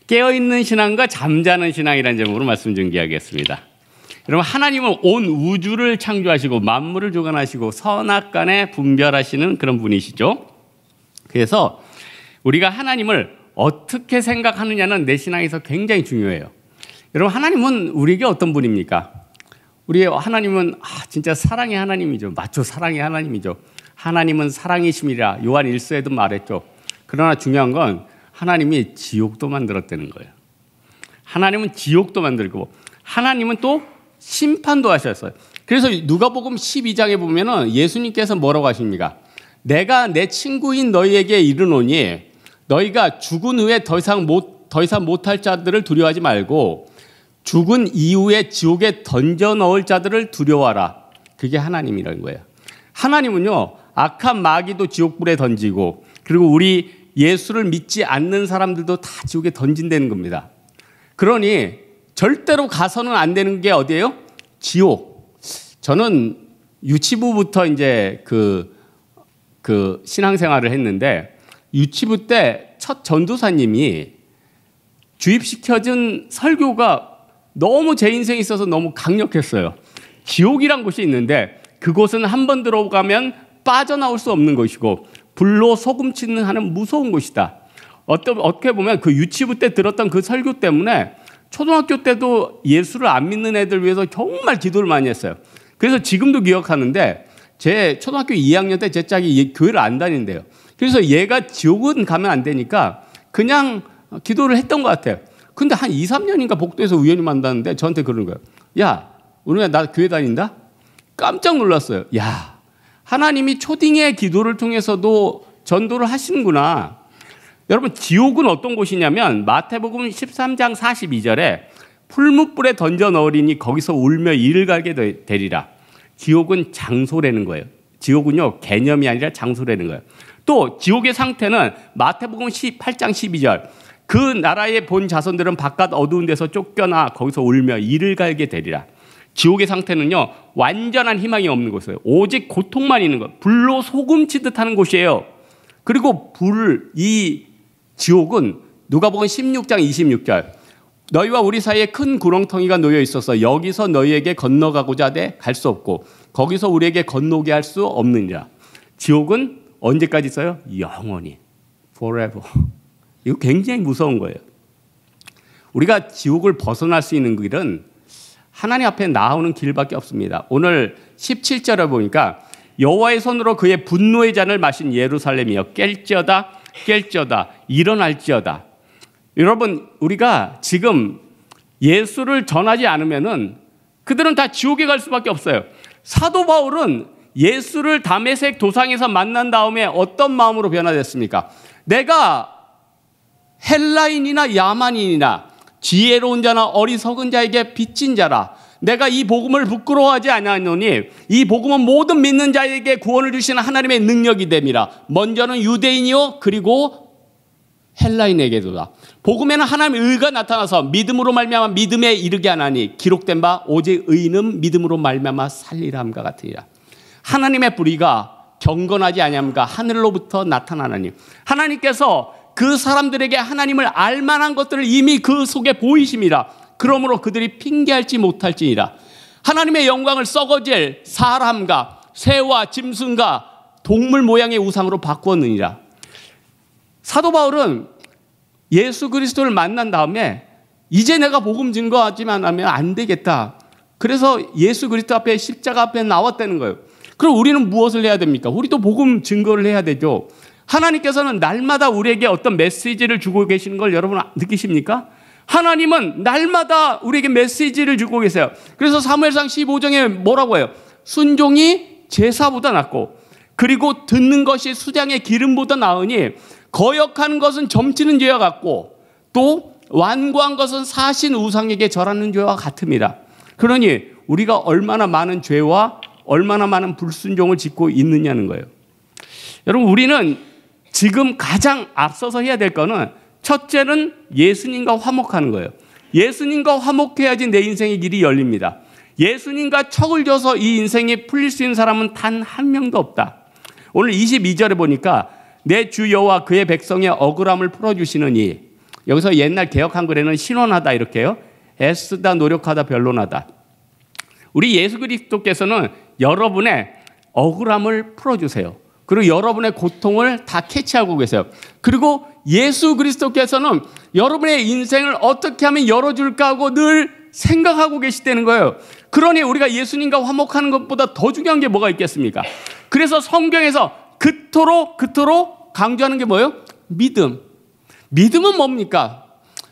깨어있는 신앙과 잠자는 신앙이라는 제목으로 말씀 전개하겠습니다. 여러분, 하나님은 온 우주를 창조하시고 만물을 주관하시고 선악간에 분별하시는 그런 분이시죠. 그래서 우리가 하나님을 어떻게 생각하느냐는 내 신앙에서 굉장히 중요해요. 여러분, 하나님은 우리에게 어떤 분입니까? 우리 하나님은 진짜 사랑의 하나님이죠. 맞죠? 사랑의 하나님이죠. 하나님은 사랑이심이라 요한 1서에도 말했죠. 그러나 중요한 건 하나님이 지옥도 만들었다는 거예요. 하나님은 지옥도 만들고 하나님은 또 심판도 하셨어요. 그래서 누가복음 12장에 보면은 예수님께서 뭐라고 하십니까? 내가 내 친구인 너희에게 이르노니 너희가 죽은 후에 더 이상 못할 자들을 두려워하지 말고 죽은 이후에 지옥에 던져 넣을 자들을 두려워하라. 그게 하나님이라는 거예요. 하나님은요, 악한 마귀도 지옥불에 던지고 그리고 우리 예수를 믿지 않는 사람들도 다 지옥에 던진다는 겁니다. 그러니 절대로 가서는 안 되는 게 어디예요? 지옥. 저는 유치부부터 이제 그 신앙생활을 했는데 유치부 때 첫 전도사님이 주입시켜준 설교가 너무 제 인생에 있어서 너무 강력했어요. 지옥이란 곳이 있는데 그곳은 한 번 들어가면 빠져나올 수 없는 곳이고 불로 소금치는 하는 무서운 곳이다. 어떻게 보면 그 유치부 때 들었던 그 설교 때문에 초등학교 때도 예수를 안 믿는 애들 위해서 정말 기도를 많이 했어요. 그래서 지금도 기억하는데 제 초등학교 2학년 때 제 짝이 교회를 안 다닌대요. 그래서 얘가 지옥은 가면 안 되니까 그냥 기도를 했던 것 같아요. 근데 한 2, 3년인가 복도에서 우연히 만났는데 저한테 그러는 거예요. 야, 오늘 나 교회 다닌다? 깜짝 놀랐어요. 야, 하나님이 초딩의 기도를 통해서도 전도를 하시는구나. 여러분, 지옥은 어떤 곳이냐면 마태복음 13장 42절에 풀무불에 던져 넣으리니 거기서 울며 이를 갈게 되리라. 지옥은 장소라는 거예요. 지옥은요, 개념이 아니라 장소라는 거예요. 또 지옥의 상태는 마태복음 18장 12절 그 나라의 본 자손들은 바깥 어두운 데서 쫓겨나 거기서 울며 이를 갈게 되리라. 지옥의 상태는요, 완전한 희망이 없는 곳이에요. 오직 고통만 있는 것. 불로 소금치듯 하는 곳이에요. 그리고 이 지옥은 누가복음 16장 26절 너희와 우리 사이에 큰 구렁텅이가 놓여 있어서 여기서 너희에게 건너가고자 하되 갈 수 없고 거기서 우리에게 건너게 할 수 없느니라. 지옥은 언제까지 있어요? 영원히. forever. 이거 굉장히 무서운 거예요. 우리가 지옥을 벗어날 수 있는 길은 하나님 앞에 나오는 길밖에 없습니다. 오늘 17절에 보니까 여호와의 손으로 그의 분노의 잔을 마신 예루살렘이여 깰지어다 일어날지어다. 여러분, 우리가 지금 예수를 전하지 않으면은 그들은 다 지옥에 갈 수밖에 없어요. 사도 바울은 예수를 다메섹 도상에서 만난 다음에 어떤 마음으로 변화됐습니까? 내가 헬라인이나 야만인이나 지혜로운 자나 어리석은 자에게 빚진 자라. 내가 이 복음을 부끄러워하지 아니하노니 이 복음은 모든 믿는 자에게 구원을 주시는 하나님의 능력이 됨이라. 먼저는 유대인이요 그리고 헬라인에게도다. 복음에는 하나님의 의가 나타나서 믿음으로 말미암아 믿음에 이르게 하나니 기록된 바 오직 의인은 믿음으로 말미암아 살리라 함과 같으니라. 하나님의 불의가 경건하지 아니함과 하늘로부터 나타나나니 하나님께서 그 사람들에게 하나님을 알만한 것들을 이미 그 속에 보이심이라. 그러므로 그들이 핑계할지 못할지니라. 하나님의 영광을 썩어질 사람과 새와 짐승과 동물 모양의 우상으로 바꾸었느니라. 사도 바울은 예수 그리스도를 만난 다음에 이제 내가 복음 증거하지만 하면 안 되겠다. 그래서 예수 그리스도 앞에 십자가 앞에 나왔다는 거예요. 그럼 우리는 무엇을 해야 됩니까? 우리도 복음 증거를 해야 되죠. 하나님께서는 날마다 우리에게 어떤 메시지를 주고 계시는 걸 여러분 느끼십니까? 하나님은 날마다 우리에게 메시지를 주고 계세요. 그래서 사무엘상 15장에 뭐라고 해요? 순종이 제사보다 낫고 그리고 듣는 것이 수장의 기름보다 나으니 거역하는 것은 점치는 죄와 같고 또 완고한 것은 사신 우상에게 절하는 죄와 같습니다. 그러니 우리가 얼마나 많은 죄와 얼마나 많은 불순종을 짓고 있느냐는 거예요. 여러분, 우리는 지금 가장 앞서서 해야 될 거는 첫째는 예수님과 화목하는 거예요. 예수님과 화목해야지 내 인생의 길이 열립니다. 예수님과 척을 져서 이 인생이 풀릴 수 있는 사람은 단 한 명도 없다. 오늘 22절에 보니까 내 주 여호와 그의 백성의 억울함을 풀어주시느니 여기서 옛날 개역 한글에는 신원하다 이렇게 해요. 애쓰다, 노력하다, 변론하다. 우리 예수 그리스도께서는 여러분의 억울함을 풀어주세요. 그리고 여러분의 고통을 다 캐치하고 계세요. 그리고 예수 그리스도께서는 여러분의 인생을 어떻게 하면 열어줄까 하고 늘 생각하고 계시다는 거예요. 그러니 우리가 예수님과 화목하는 것보다 더 중요한 게 뭐가 있겠습니까? 그래서 성경에서 그토록 강조하는 게 뭐예요? 믿음. 믿음은 뭡니까?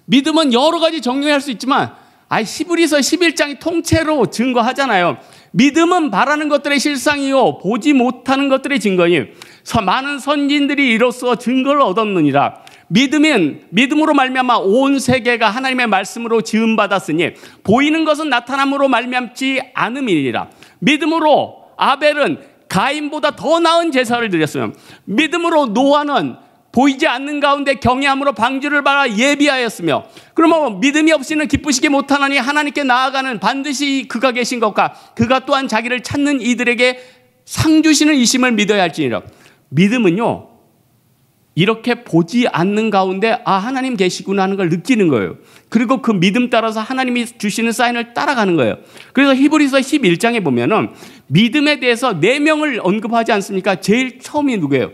믿음은 여러 가지 정리할 수 있지만 히브리서 11장이 통째로 증거하잖아요. 믿음은 바라는 것들의 실상이요 보지 못하는 것들의 증거니 많은 선진들이 이로써 증거를 얻었느니라. 믿음으로 말미암아 온 세계가 하나님의 말씀으로 지음받았으니 보이는 것은 나타남으로 말미암지 않음이니라. 믿음으로 아벨은 가인보다 더 나은 제사를 드렸으며 믿음으로 노아는 보이지 않는 가운데 경외함으로 방주를 받아 예비하였으며, 그러면 믿음이 없이는 기쁘시게 못하나니 하나님께 나아가는 반드시 그가 계신 것과 그가 또한 자기를 찾는 이들에게 상 주시는 이심을 믿어야 할지니라. 믿음은요 이렇게 보지 않는 가운데 하나님 계시구나 하는 걸 느끼는 거예요. 그리고 그 믿음 따라서 하나님이 주시는 사인을 따라가는 거예요. 그래서 히브리서 11장에 보면은 믿음에 대해서 4명을 언급하지 않습니까? 제일 처음이 누구예요?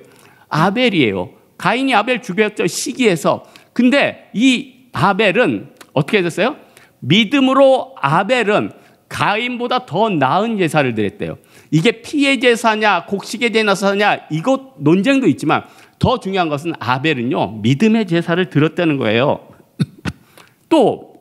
아벨이에요. 가인이 아벨 죽였죠, 시기에서. 근데 이 아벨은 어떻게 됐어요? 믿음으로 아벨은 가인보다 더 나은 제사를 드렸대요. 이게 피의 제사냐 곡식의 제사냐 이것 논쟁도 있지만 더 중요한 것은 아벨은요 믿음의 제사를 드렸다는 거예요. 또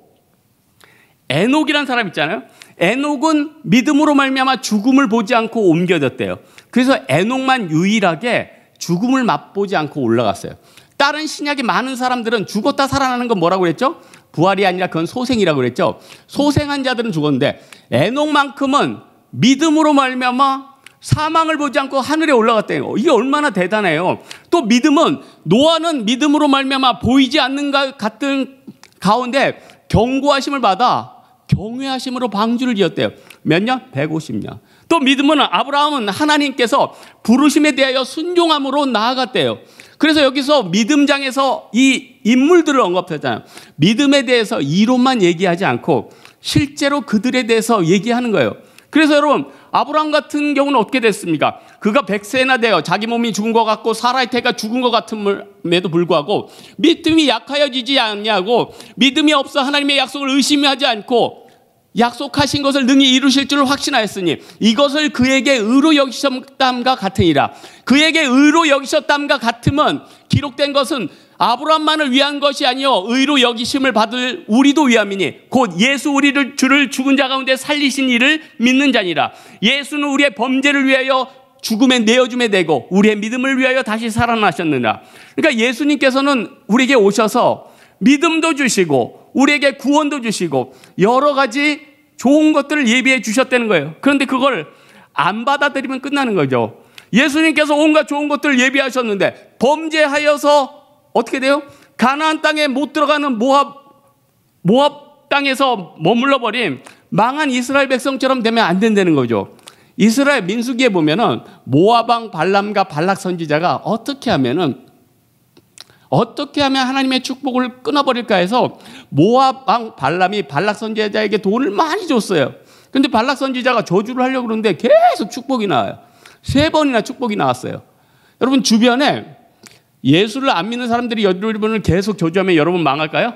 에녹이라는 사람 있잖아요. 에녹은 믿음으로 말미암아 죽음을 보지 않고 옮겨졌대요. 그래서 에녹만 유일하게 죽음을 맛보지 않고 올라갔어요. 다른 신약의 많은 사람들은 죽었다 살아나는 건 뭐라고 그랬죠? 부활이 아니라 그건 소생이라고 그랬죠. 소생한 자들은 죽었는데 에녹만큼은 믿음으로 말미암아 사망을 보지 않고 하늘에 올라갔대요. 이게 얼마나 대단해요. 또 믿음은 노아는 믿음으로 말미암아 보이지 않는 것 같은 가운데 경고하심을 받아 경외하심으로 방주를 지었대요. 몇 년? 150년. 또 믿음은 아브라함은 하나님께서 부르심에 대하여 순종함으로 나아갔대요. 그래서 여기서 믿음장에서 이 인물들을 언급했잖아요. 믿음에 대해서 이론만 얘기하지 않고 실제로 그들에 대해서 얘기하는 거예요. 그래서 여러분 아브라함 같은 경우는 어떻게 됐습니까? 그가 100세나 되어 자기 몸이 죽은 것 같고 사라의 태가 죽은 것 같음에도 불구하고 믿음이 약하여지지 않냐고, 믿음이 없어 하나님의 약속을 의심하지 않고 약속하신 것을 능히 이루실 줄을 확신하였으니 이것을 그에게 의로 여기셨담과 같으니라. 그에게 의로 여기셨담과 같으면 기록된 것은 아브라함만을 위한 것이 아니요 의로 여기심을 받을 우리도 위함이니 곧 예수 우리를 주를 죽은 자 가운데 살리신 이를 믿는 자니라. 예수는 우리의 범죄를 위하여 죽음에 내어줌에 되고 우리의 믿음을 위하여 다시 살아나셨느니라. 그러니까 예수님께서는 우리에게 오셔서 믿음도 주시고 우리에게 구원도 주시고 여러 가지 좋은 것들을 예비해 주셨다는 거예요. 그런데 그걸 안 받아들이면 끝나는 거죠. 예수님께서 온갖 좋은 것들을 예비하셨는데 범죄하여서 어떻게 돼요? 가나안 땅에 못 들어가는 모압 땅에서 머물러 버린 망한 이스라엘 백성처럼 되면 안 된다는 거죠. 이스라엘 민수기에 보면은 모압 왕 발람과 발락 선지자가 어떻게 하면 하나님의 축복을 끊어버릴까 해서 모압 왕 발람이 발락 선지자에게 돈을 많이 줬어요. 근데 발락 선지자가 저주를 하려고 그러는데 계속 축복이 나와요. 3번이나 축복이 나왔어요. 여러분 주변에 예수를 안 믿는 사람들이 여러분을 계속 저주하면 여러분 망할까요?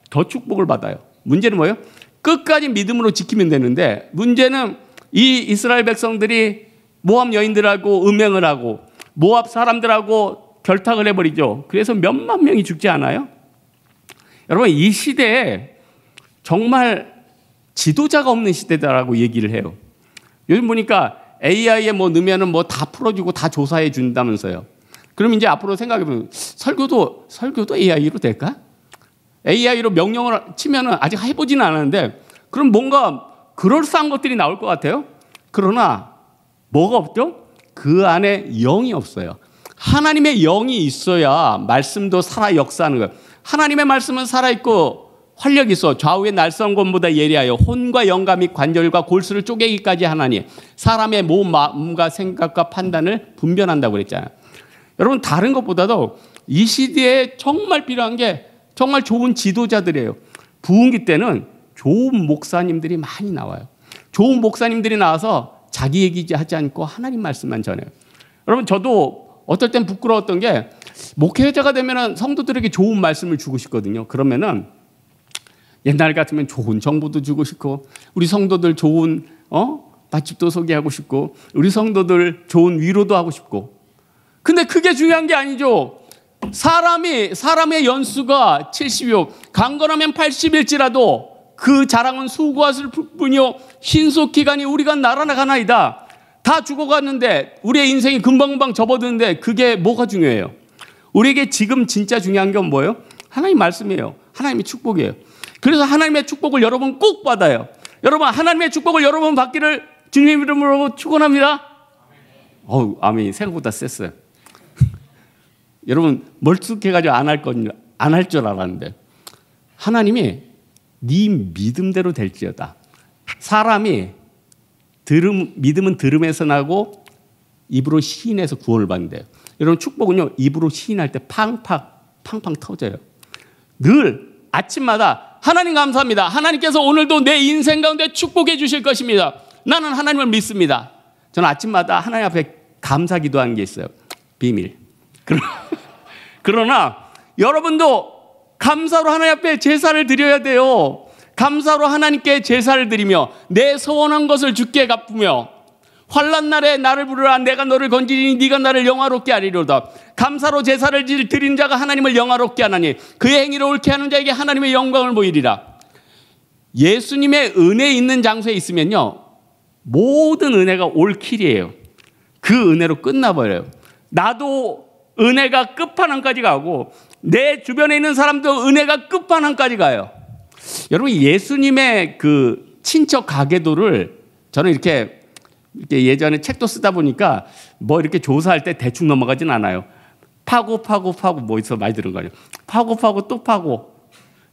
더 축복을 받아요. 문제는 뭐예요? 끝까지 믿음으로 지키면 되는데 문제는 이 이스라엘 백성들이 모압 여인들하고 음행을 하고 모압 사람들하고 결탁을 해버리죠. 그래서 몇만 명이 죽지 않아요? 여러분 이 시대에 정말 지도자가 없는 시대다라고 얘기를 해요. 요즘 보니까 AI에 넣으면은 다 풀어주고 다 조사해 준다면서요. 그럼 이제 앞으로 생각해보면 설교도 AI로 될까? AI로 명령을 치면은 아직 해보지는 않았는데 그럼 뭔가 그럴싸한 것들이 나올 것 같아요. 그러나 뭐가 없죠? 그 안에 영이 없어요. 하나님의 영이 있어야 말씀도 살아 역사하는 거예요. 하나님의 말씀은 살아있고 활력이 있어 좌우의 날성검보다 예리하여 혼과 영과 및 관절과 골수를 쪼개기까지 하나니 사람의 몸, 마음과 생각과 판단을 분별한다고 그랬잖아요. 여러분 다른 것보다도 이 시대에 정말 필요한 게 정말 좋은 지도자들이에요. 부흥기 때는 좋은 목사님들이 많이 나와요. 좋은 목사님들이 나와서 자기 얘기하지 않고 하나님 말씀만 전해요. 여러분, 저도 어떨 땐 부끄러웠던 게 목회자가 되면 성도들에게 좋은 말씀을 주고 싶거든요. 그러면은 옛날 같으면 좋은 정보도 주고 싶고, 우리 성도들 좋은 맛집도 소개하고 싶고, 우리 성도들 좋은 위로도 하고 싶고. 근데 그게 중요한 게 아니죠. 사람의 연수가 70여, 강건하면 80일지라도 그 자랑은 수고하실 뿐이요 신속 기간이 우리가 날아가나이다. 다 죽어갔는데 우리의 인생이 금방금방 접어드는데 그게 뭐가 중요해요? 우리에게 지금 진짜 중요한 건 뭐예요? 하나님 말씀이에요. 하나님의 축복이에요. 그래서 하나님의 축복을 여러분 꼭 받아요. 여러분, 하나님의 축복을 여러분 받기를 주님 이름으로 축원합니다. 아멘. 생각보다 셌어요. 여러분, 멀쑥해가지고 안 할 줄 알았는데 하나님이 네 믿음대로 될지어다. 사람이 믿음은 들음에서 나고 입으로 시인해서 구원을 받는데요. 여러분, 축복은요 입으로 시인할 때 팡팡 터져요. 늘 아침마다 하나님 감사합니다. 하나님께서 오늘도 내 인생 가운데 축복해 주실 것입니다. 나는 하나님을 믿습니다. 저는 아침마다 하나님 앞에 감사 기도하는 게 있어요. 비밀. 그러나 여러분도 감사로 하나님 앞에 제사를 드려야 돼요. 감사로 하나님께 제사를 드리며 내 소원한 것을 주께 갚으며 환난 날에 나를 부르라. 내가 너를 건지리니 네가 나를 영화롭게 하리로다. 감사로 제사를 드린 자가 하나님을 영화롭게 하나니 그의 행위를 옳게 하는 자에게 하나님의 영광을 보이리라. 예수님의 은혜 있는 장소에 있으면요 모든 은혜가 올킬이에요. 그 은혜로 끝나버려요. 나도 은혜가 끝판왕까지 가고 내 주변에 있는 사람도 은혜가 끝판왕까지 가요. 여러분, 예수님의 그 친척 가계도를 저는 이렇게 예전에 책도 쓰다 보니까 뭐 이렇게 조사할 때 대충 넘어가진 않아요. 파고 뭐 있어 많이 들은 거 아니에요. 파고 또 파고.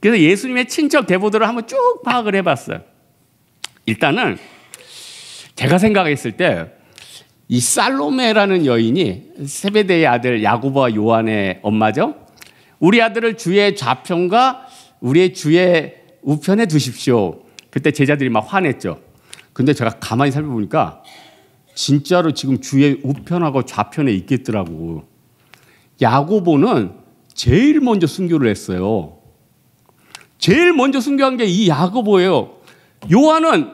그래서 예수님의 친척 계보들을 한번 쭉 파악을 해봤어요. 일단은 제가 생각했을 때 이 살로메라는 여인이 세베대의 아들 야고보와 요한의 엄마죠. 우리 아들을 주의 좌편과 우리의 주의 우편에 두십시오. 그때 제자들이 막 화냈죠. 근데 제가 가만히 살펴보니까 진짜로 지금 주의 우편하고 좌편에 있겠더라고. 야고보는 제일 먼저 순교를 했어요. 제일 먼저 순교한 게 이 야고보예요. 요한은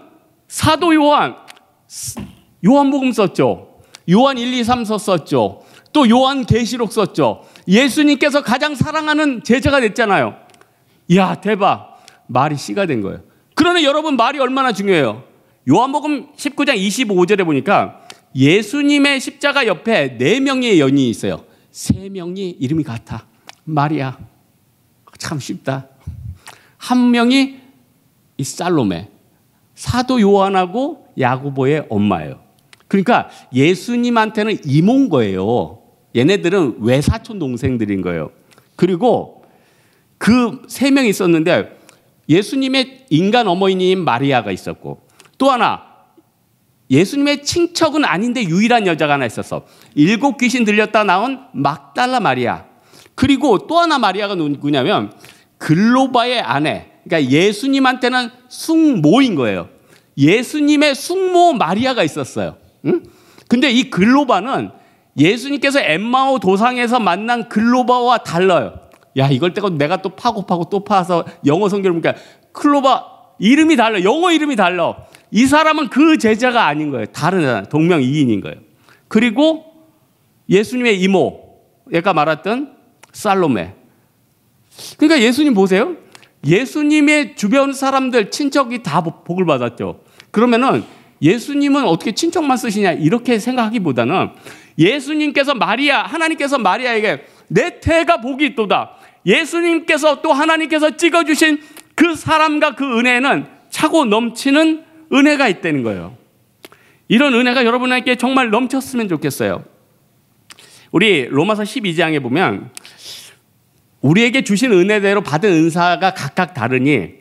사도 요한복음 썼죠. 요한 1, 2, 3서 썼죠. 또 요한계시록 썼죠. 예수님께서 가장 사랑하는 제자가 됐잖아요. 이야, 대박. 말이 씨가 된 거예요. 그러나 여러분, 말이 얼마나 중요해요. 요한복음 19장 25절에 보니까 예수님의 십자가 옆에 4명의 여인이 있어요. 3명이 이름이 같아. 마리아. 참 쉽다. 한 명이 이 살로메. 사도 요한하고 야고보의 엄마예요. 그러니까 예수님한테는 이모인 거예요. 얘네들은 외사촌 동생들인 거예요. 그리고 그 3명이 있었는데 예수님의 인간 어머니인 마리아가 있었고, 또 하나 예수님의 친척은 아닌데 유일한 여자가 하나 있었어. 7 귀신 들렸다 나온 막달라 마리아. 그리고 또 하나 마리아가 누구냐면 글로바의 아내. 그러니까 예수님한테는 숙모인 거예요. 예수님의 숙모 마리아가 있었어요. 응? 근데 이 글로바는 예수님께서 엠마오 도상에서 만난 글로바와 달라요. 야, 이걸 내가 또 파고 또 파서 영어 성경을 보니까 글로바 이름이 달라. 영어 이름이 달라. 이 사람은 그 제자가 아닌 거예요. 다른 사람, 동명이인인 거예요. 그리고 예수님의 이모, 얘가 말했던 살로메. 그러니까 예수님 보세요. 예수님의 주변 사람들, 친척이 다 복을 받았죠. 그러면은 예수님은 어떻게 친척만 쓰시냐 이렇게 생각하기보다는 예수님께서 하나님께서 마리아에게 내 태가 복이 있도다. 예수님께서 또 하나님께서 찍어주신 그 사람과 그 은혜는 차고 넘치는 은혜가 있다는 거예요. 이런 은혜가 여러분에게 정말 넘쳤으면 좋겠어요. 우리 로마서 12장에 보면 우리에게 주신 은혜대로 받은 은사가 각각 다르니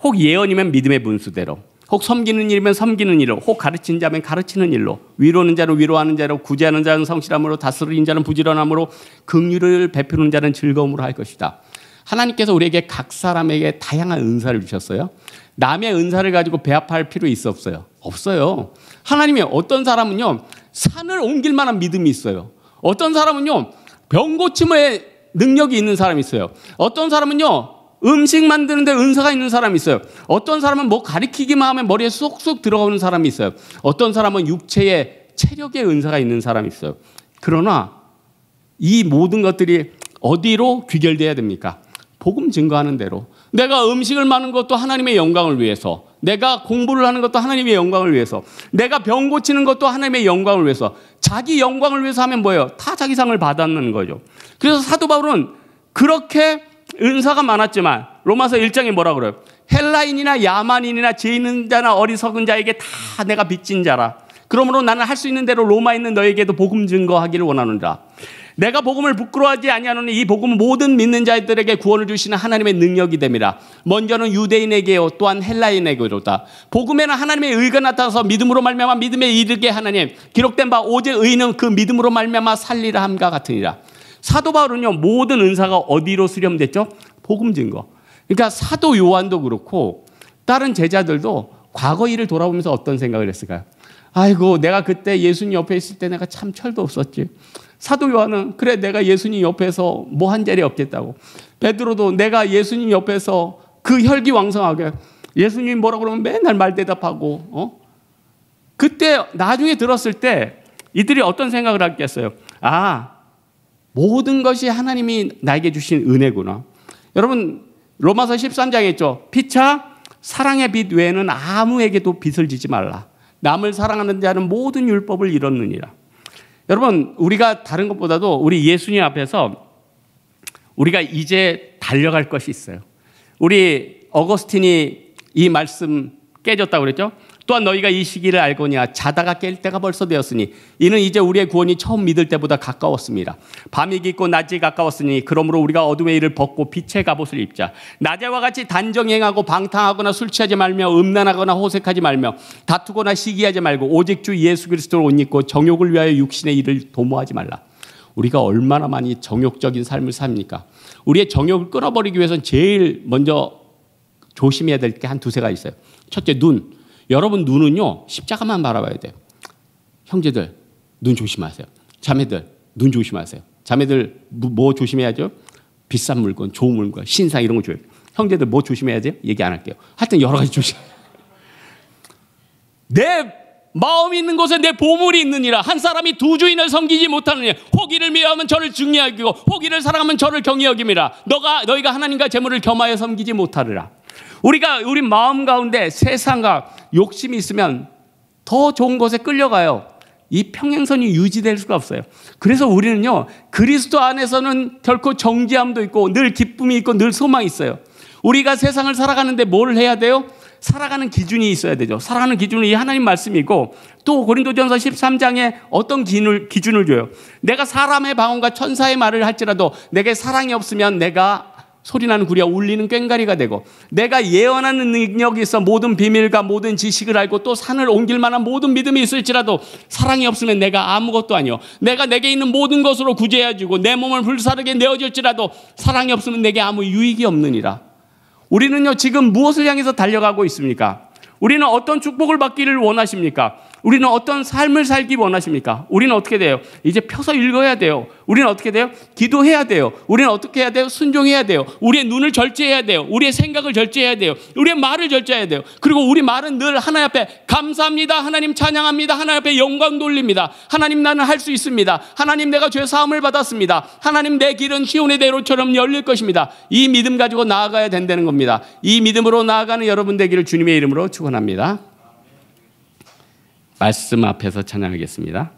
혹 예언이면 믿음의 분수대로, 혹 섬기는 일이면 섬기는 일로, 혹 가르치는 자면 가르치는 일로, 위로하는 자는 위로하는 자로, 구제하는 자는 성실함으로, 다스리는 자는 부지런함으로, 긍휼을 베푸는 자는 즐거움으로 할 것이다. 하나님께서 우리에게 각 사람에게 다양한 은사를 주셨어요. 남의 은사를 가지고 배합할 필요 없어요. 없어요. 하나님이 어떤 사람은요, 산을 옮길 만한 믿음이 있어요. 어떤 사람은요, 병 고침의 능력이 있는 사람이 있어요. 어떤 사람은요, 음식 만드는데 은사가 있는 사람이 있어요. 어떤 사람은 뭐 가리키기만 하면 머리에 쏙쏙 들어가는 사람이 있어요. 어떤 사람은 육체에 체력의 은사가 있는 사람이 있어요. 그러나 이 모든 것들이 어디로 귀결돼야 됩니까? 복음 증거하는 대로. 내가 음식을 만든 것도 하나님의 영광을 위해서, 내가 공부를 하는 것도 하나님의 영광을 위해서, 내가 병 고치는 것도 하나님의 영광을 위해서, 자기 영광을 위해서 하면 뭐예요? 타 자기 상을 받았는 거죠. 그래서 사도 바울은 그렇게 은사가 많았지만 로마서 1장에 뭐라 그래요? 헬라인이나 야만인이나 죄 있는 자나 어리석은 자에게 다 내가 빚진 자라. 그러므로 나는 할 수 있는 대로 로마에 있는 너에게도 복음 증거하기를 원하노라. 내가 복음을 부끄러워하지 아니하노니 이 복음은 모든 믿는 자들에게 구원을 주시는 하나님의 능력이 됨이라. 먼저는 유대인에게요 또한 헬라인에게로다. 복음에는 하나님의 의가 나타나서 믿음으로 말미암아 믿음에 이르게 하나님, 기록된 바 오직 의인은 그 믿음으로 말미암아 살리라 함과 같으니라. 사도 바울은요, 모든 은사가 어디로 수렴됐죠? 복음 증거. 그러니까 사도 요한도 그렇고 다른 제자들도 과거 일을 돌아보면서 어떤 생각을 했을까요? 아이고, 내가 그때 예수님 옆에 있을 때 내가 참 철도 없었지. 사도 요한은 그래, 내가 예수님 옆에서 뭐 한 자리 없겠다고. 베드로도 내가 예수님 옆에서 그 혈기왕성하게 예수님 뭐라고 그러면 맨날 말 대답하고, 그때 나중에 들었을 때 이들이 어떤 생각을 하겠어요? 아, 모든 것이 하나님이 나에게 주신 은혜구나. 여러분, 로마서 13장에 있죠. 피차 사랑의 빚 외에는 아무에게도 빚을 지지 말라. 남을 사랑하는 자는 모든 율법을 이뤘느니라. 여러분, 우리가 다른 것보다도 우리 예수님 앞에서 우리가 이제 달려갈 것이 있어요. 우리 어거스틴이 이 말씀 깨졌다고 그랬죠. 또한 너희가 이 시기를 알거니와 자다가 깰 때가 벌써 되었으니 이는 이제 우리의 구원이 처음 믿을 때보다 가까웠습니다. 밤이 깊고 낮이 가까웠으니 그러므로 우리가 어둠의 일을 벗고 빛의 갑옷을 입자. 낮에와 같이 단정행하고 방탕하거나 술 취하지 말며 음란하거나 호색하지 말며 다투거나 시기하지 말고 오직 주 예수 그리스도를 옷 입고 정욕을 위하여 육신의 일을 도모하지 말라. 우리가 얼마나 많이 정욕적인 삶을 삽니까? 우리의 정욕을 끊어버리기 위해서는 제일 먼저 조심해야 될 게 한 두세 가지 있어요. 첫째, 눈. 여러분, 눈은요, 십자가만 바라봐야 돼요. 형제들, 눈 조심하세요. 자매들, 눈 조심하세요. 자매들, 뭐 조심해야죠? 비싼 물건, 좋은 물건, 신상 이런 거 줘요. 형제들, 뭐 조심해야 돼요? 얘기 안 할게요. 하여튼 여러 가지 조심. 내 마음이 있는 곳에 내 보물이 있느니라. 한 사람이 두 주인을 섬기지 못하느냐. 호기를 미워하면 저를 중히 여기고 호기를 사랑하면 저를 경히 여김이라. 너희가 하나님과 재물을 겸하여 섬기지 못하리라. 우리 마음 가운데 세상과 욕심이 있으면 더 좋은 곳에 끌려가요. 이 평행선이 유지될 수가 없어요. 그래서 우리는요, 그리스도 안에서는 결코 정죄함도 있고 늘 기쁨이 있고 늘 소망이 있어요. 우리가 세상을 살아가는데 뭘 해야 돼요? 살아가는 기준이 있어야 되죠. 살아가는 기준은 이 하나님 말씀이고 또 고린도전서 13장에 어떤 기준을 줘요. 내가 사람의 방언과 천사의 말을 할지라도 내게 사랑이 없으면 내가 소리나는 구리와 울리는 꽹과리가 되고 내가 예언하는 능력이 있어 모든 비밀과 모든 지식을 알고 또 산을 옮길 만한 모든 믿음이 있을지라도 사랑이 없으면 내가 아무것도 아니요. 내가 내게 있는 모든 것으로 구제해주고 내 몸을 불사르게 내어줄지라도 사랑이 없으면 내게 아무 유익이 없느니라. 우리는요, 지금 무엇을 향해서 달려가고 있습니까? 우리는 어떤 축복을 받기를 원하십니까? 우리는 어떤 삶을 살기 원하십니까? 우리는 어떻게 돼요? 이제 펴서 읽어야 돼요. 우리는 어떻게 돼요? 기도해야 돼요. 우리는 어떻게 해야 돼요? 순종해야 돼요. 우리의 눈을 절제해야 돼요. 우리의 생각을 절제해야 돼요. 우리의 말을 절제해야 돼요. 그리고 우리 말은 늘 하나님 앞에 감사합니다. 하나님 찬양합니다. 하나님 앞에 영광 돌립니다. 하나님, 나는 할 수 있습니다. 하나님, 내가 죄 사함을 받았습니다. 하나님, 내 길은 시온의 대로처럼 열릴 것입니다. 이 믿음 가지고 나아가야 된다는 겁니다. 이 믿음으로 나아가는 여러분 되기를 주님의 이름으로 축원합니다. 말씀 앞에서 찬양하겠습니다.